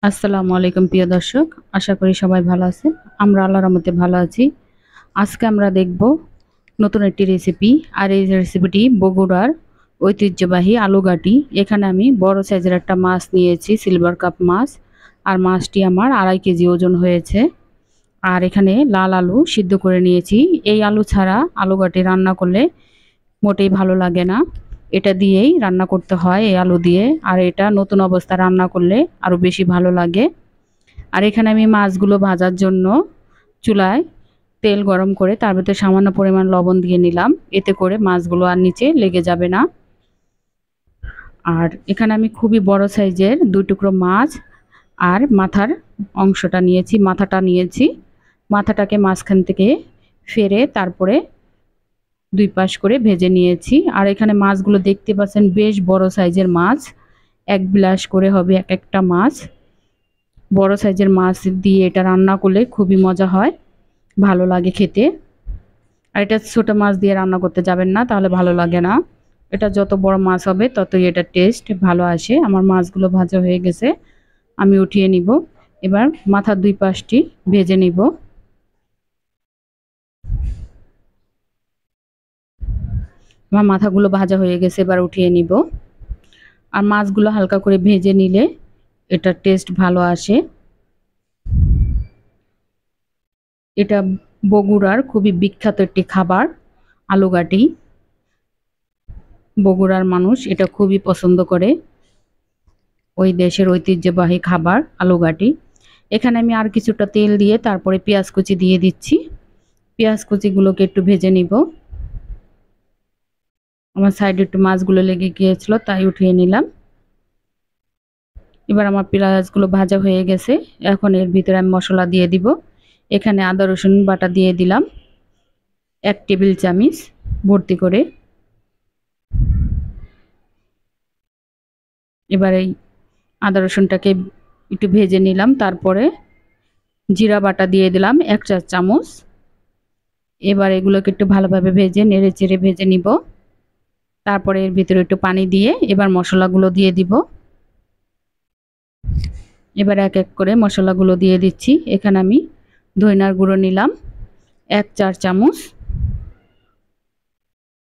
আসসালামু আলাইকুম প্রিয় দর্শক, আশা করি সবাই ভালো আছেন। আমরা আল্লাহর রহমতে ভালো আছি। আজকে আমরা দেখব নতুন একটি রেসিপি। আর এই রেসিপিটি বগুড়ার ঐতিহ্যবাহী আলুঘাটি। এখানে আমি বড় সাইজের একটা মাছ নিয়েছি, সিলভার কাপ মাছ। আর মাছটি আমার 2.5 কেজি ওজন হয়েছে। আর এখানে লাল আলু সিদ্ধ করে নিয়েছি। এই আলু ছাড়া আলুঘাটি রান্না করলে মোটেই ভালো লাগে না। এটা দিয়েই রান্না করতে হয়, এই আলু দিয়ে। আর এটা নতুন অবস্থায় রান্না করলে আরও বেশি ভালো লাগে। আর এখানে আমি মাছগুলো ভাজার জন্য চুলায় তেল গরম করে তার ভিতরে সামান্য পরিমাণ লবণ দিয়ে নিলাম, এতে করে মাছগুলো আর নিচে লেগে যাবে না। আর এখানে আমি খুবই বড় সাইজের 2 টুকরো মাছ আর মাথার অংশটা নিয়েছি, মাথাটা নিয়েছি। মাথাটাকে মাঝখান থেকে ফেরে তারপরে 2 পাশ করে ভেজে নিয়েছি। আর এখানে মাছগুলো দেখতে পাচ্ছেন বেশ বড় সাইজের মাছ, 1 গ্লাস করে হবে এক একটা মাছ। বড় সাইজের মাছ দিয়ে এটা রান্না করলে খুবই মজা হয়, ভালো লাগে খেতে। আর এটা ছোট মাছ দিয়ে রান্না করতে যাবেন না, তাহলে ভালো লাগে না। এটা যত বড় মাছ হবে ততই এটা টেস্ট ভালো আসে। আমার মাছগুলো ভাজা হয়ে গেছে, আমি উঠিয়ে নিব। এবার মাথার 2 পাশটি ভেজে নিব। আমার মাথাগুলো ভাজা হয়ে গেছে, এবার উঠিয়ে নিব। আর মাছগুলো হালকা করে ভেজে নিলে এটার টেস্ট ভালো আসে। এটা বগুড়ার খুবই বিখ্যাত একটি খাবার, আলুঘাটি। বগুড়ার মানুষ এটা খুবই পছন্দ করে, ওই দেশের ঐতিহ্যবাহী খাবার আলুঘাটি। এখানে আমি আর কিছুটা তেল দিয়ে তারপরে পেঁয়াজ কুচি দিয়ে দিচ্ছি। পেঁয়াজ কুচিগুলোকে একটু ভেজে নিব। আমার সাইডে একটু মাছগুলো লেগে গিয়েছিল, তাই উঠিয়ে নিলাম। এবার আমার পেঁয়াজগুলো ভাজা হয়ে গেছে, এখন এর ভিতরে আমি মশলা দিয়ে দিব। এখানে আদা রসুন বাটা দিয়ে দিলাম 1 টেবিল চামচ ভর্তি করে। এবার এই আদা রসুনটাকে একটু ভেজে নিলাম, তারপরে জিরা বাটা দিয়ে দিলাম 1 চা চামচ। এবার এগুলোকে একটু ভালোভাবে ভেজে নেড়ে চেড়ে ভেজে নিব। তারপরে এর ভিতরে একটু পানি দিয়ে এবার মশলাগুলো দিয়ে দিব। এবার এক এক করে মশলাগুলো দিয়ে দিচ্ছি। এখানে আমি ধনিয়ার গুঁড়ো নিলাম 1 4 চামচ,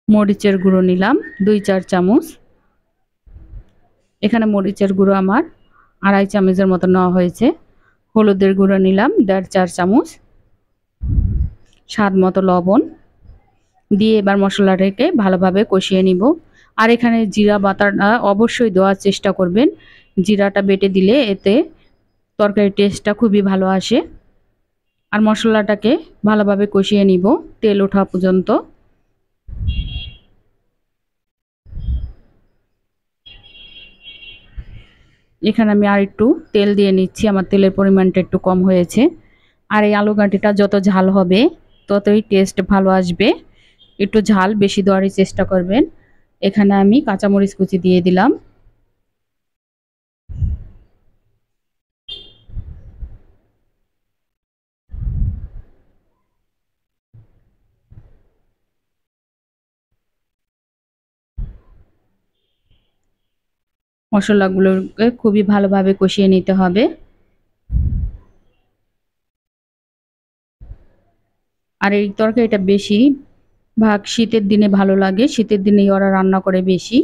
মরিচের গুঁড়ো নিলাম 2 4 চামচ। এখানে মরিচের গুঁড়ো আমার 2.5 চামচের মতো নেওয়া হয়েছে। হলুদের গুঁড়ো নিলাম 1.5 4 চামচ, স্বাদ মতো লবণ দিয়ে এবার মশলাটাকে ভালোভাবে কষিয়ে নিব। আর এখানে জিরা বাটাটা অবশ্যই দেওয়ার চেষ্টা করবেন। জিরাটা বেটে দিলে এতে তরকারির টেস্টটা খুবই ভালো আসে। আর মশলাটাকে ভালোভাবে কষিয়ে নিব তেল ওঠা পর্যন্ত। এখানে আমি আর একটু তেল দিয়ে নিচ্ছি, আমার তেলের পরিমাণটা একটু কম হয়েছে। আর এই আলুঘাটিটা যত ঝাল হবে ততই টেস্ট ভালো আসবে, একটু ঝাল বেশি দেওয়ারই চেষ্টা করবেন। এখানে আমি কাঁচামরিচ কুচি দিয়ে দিলাম। মশলাগুলোকে খুবই ভালোভাবে কষিয়ে নিতে হবে। আর এই তরকারিটা বেশি ভাগ শীতের দিনে ভালো লাগে, শীতের দিনেই ওরা রান্না করে বেশি,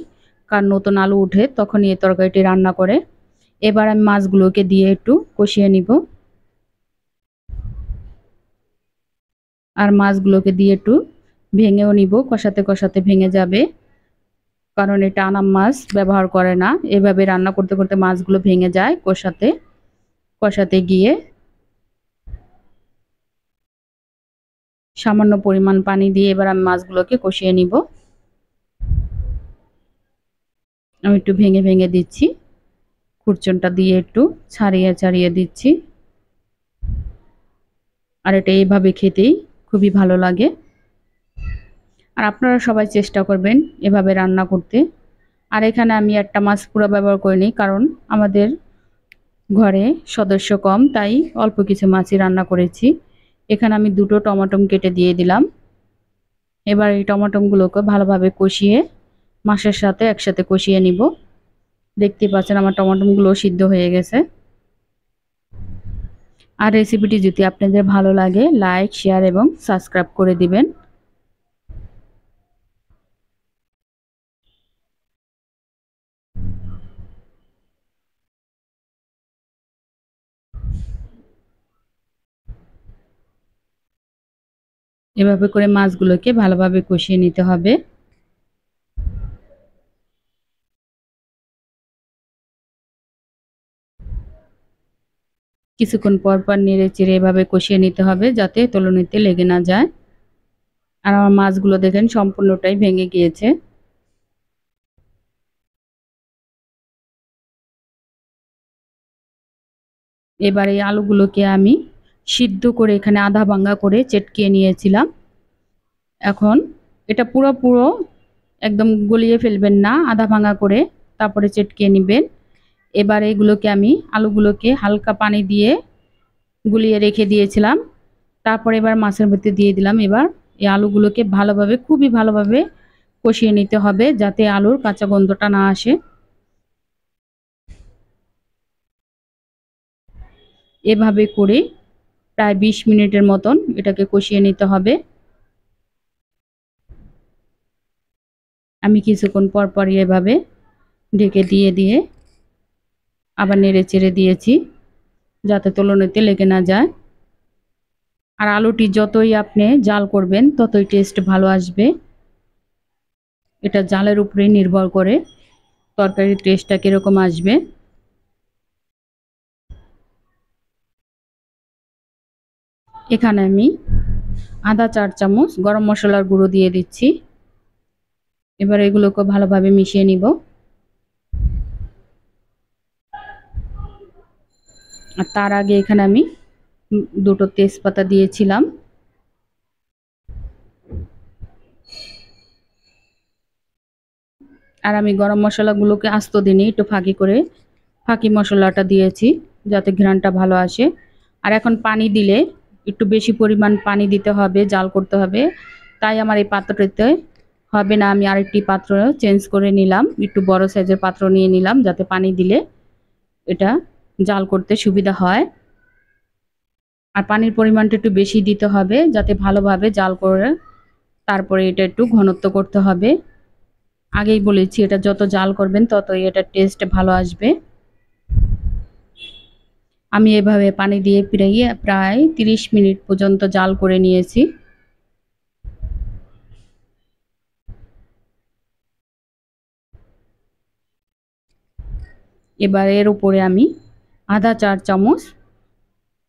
কারণ নতুন আলু উঠে তখনই এই তরকারিটি রান্না করে। এবার আমি মাছগুলোকে দিয়ে একটু কষিয়ে নিব। আর মাছগুলোকে দিয়ে একটু ভেঙেও নিব, কষাতে কষাতে ভেঙে যাবে, কারণ এটা আনাম মাছ ব্যবহার করে না। এভাবে রান্না করতে করতে মাছগুলো ভেঙে যায় কষাতে কষাতে গিয়ে। সামান্য পরিমাণ পানি দিয়ে এবার আমি মাছগুলোকে কষিয়ে নিব। আমি একটু ভেঙে ভেঙে দিচ্ছি, খুরচনটা দিয়ে একটু ছাড়িয়ে ছাড়িয়ে দিচ্ছি। আর এটা এইভাবে খেতেই খুবই ভালো লাগে। আর আপনারা সবাই চেষ্টা করবেন এভাবে রান্না করতে। আর এখানে আমি একটা মাছ পুরো ব্যবহার করিনি, কারণ আমাদের ঘরে সদস্য কম, তাই অল্প কিছু মাছই রান্না করেছি। এখানে আমি 2টো টমেটো কেটে দিয়ে দিলাম। এবার এই টমেটোগুলোকে ভালোভাবে কষিয়ে মাছের সাথে একসাথে কষিয়ে নিব। দেখতে পাচ্ছেন আমার টমেটোগুলো সিদ্ধ হয়ে গেছে। আর রেসিপিটি যদি আপনাদের ভালো লাগে লাইক শেয়ার এবং সাবস্ক্রাইব করে দিবেন। এভাবে করে মাছগুলোকে ভালোভাবে কষিয়ে নিতে হবে। কিছুক্ষণ পর পর নেড়ে চেড়ে এভাবে কষিয়ে নিতে হবে যাতে তলনিতে লেগে না যায়। আর আমার মাছগুলো দেখেন সম্পূর্ণটাই ভেঙে গিয়েছে। এবার এই আলুগুলোকে আমি সিদ্ধ করে এখানে আধা ভাঙা করে চেটকিয়ে নিয়েছিলাম। এখন এটা পুরো একদম গলিয়ে ফেলবেন না, আধা ভাঙা করে তারপরে চেটকিয়ে নেবেন। এবার এগুলোকে আমি আলুগুলোকে হালকা পানি দিয়ে গুলিয়ে রেখে দিয়েছিলাম। তারপর এবার মাছের মধ্যে দিয়ে দিলাম। এবার এই আলুগুলোকে ভালোভাবে খুবই ভালোভাবে কষিয়ে নিতে হবে যাতে আলুর কাঁচা গন্ধটা না আসে। এভাবে করে প্রায় 20 মিনিটের মতন এটাকে কষিয়ে নিতে হবে। আমি কিছুক্ষণ পর পর এভাবে ঢেকে দিয়ে আবার নেড়ে চেড়ে দিয়েছি যাতে তলনিতে লেগে না যায়। আর আলুটি যতই আপনি জাল করবেন ততই টেস্ট ভালো আসবে। এটা জালের উপরেই নির্ভর করে তরকারির টেস্টটা কিরকম আসবে। এখানে আমি আধা 4 চামচ গরম মশলার গুঁড়ো দিয়ে দিচ্ছি। এবার এগুলোকে ভালোভাবে মিশিয়ে নিব। আর তার আগে এখানে আমি দুটো তেজপাতা দিয়েছিলাম। আর আমি গরম মশলাগুলোকে আস্ত দিনে একটু ফাঁকি মশলাটা দিয়েছি যাতে ঘ্রাণটা ভালো আসে। আর এখন পানি দিলে একটু বেশি পরিমাণ পানি দিতে হবে, জাল করতে হবে। তাই আমার এই পাত্রটিতে হবে না, আমি আরেকটি পাত্র চেঞ্জ করে নিলাম, একটু বড় সাইজের পাত্র নিয়ে নিলাম যাতে পানি দিলে এটা জাল করতে সুবিধা হয়। আর পানির পরিমাণটা একটু বেশি দিতে হবে যাতে ভালোভাবে জাল করে তারপরে এটা একটু ঘনত্ব করতে হবে। আগেই বলেছি এটা যত জাল করবেন ততই এটা টেস্ট ভালো আসবে। আমি এভাবে পানি দিয়ে প্রায় 30 মিনিট পর্যন্ত জাল করে নিয়েছি। এবার এর উপরে আমি আধা 4 চামচ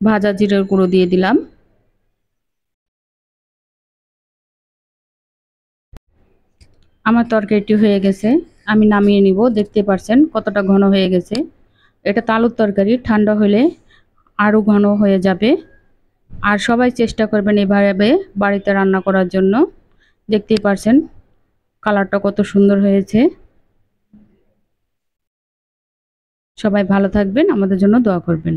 ভাজা জিরার গুঁড়ো দিয়ে দিলাম। আমার তরকারিটি হয়ে গেছে, আমি নামিয়ে নিব। দেখতে পাচ্ছেন কতটা ঘন হয়ে গেছে। এটা তো আলুর তরকারি, ঠান্ডা হলে আরও ঘন হয়ে যাবে। আর সবাই চেষ্টা করবেন এভাবে বাড়িতে রান্না করার জন্য। দেখতেই পাচ্ছেন কালারটা কত সুন্দর হয়েছে। সবাই ভালো থাকবেন, আমাদের জন্য দোয়া করবেন।